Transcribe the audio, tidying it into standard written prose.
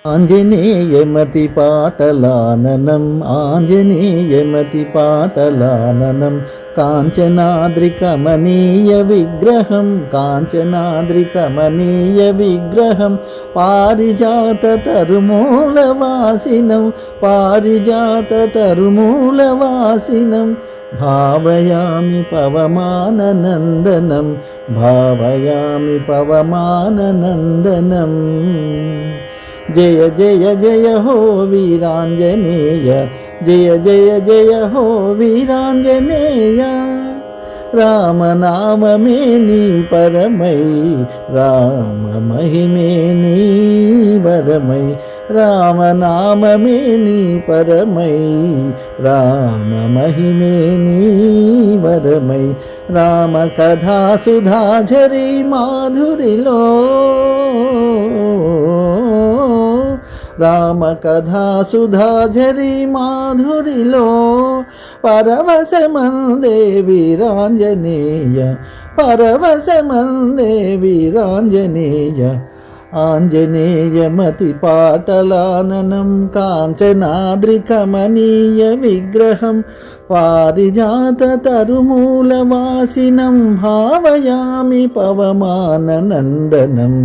ఆంజనేయమతిపాటలాననం ఆంజనేయమతిపాటలాననం కాంచనాద్రికమనీయ విగ్రహం కాంచనాద్రికమనీయ విగ్రహం పారిజాత తరుమూలవాసినం పారిజాత తరుమూలవాసినం భావయామి పవమాననందనం భావయామి పవమాననందనం జయ జయ జయ హో వీరాంజనేయ జయ జయ జయ హో వీరాంజనేయ రామనామమే నీ పరమై రామ మహిమే నీ వరమై రామనామమే నీ పరమై రామ మహిమే నీ వరమై రామ కథా సుధాఝరి మాధురిలో రామ కథా సుధాఝరి మాధురిలో పరవశమందే వీరాంజనేయ పరవశమందే వీరాంజనేయ ఆంజనేయమతి పాటలాననం కాంచనాద్రికమనీయ విగ్రహం పారిజాత తరుమూలవాసినం భావయామి పవమాననందనం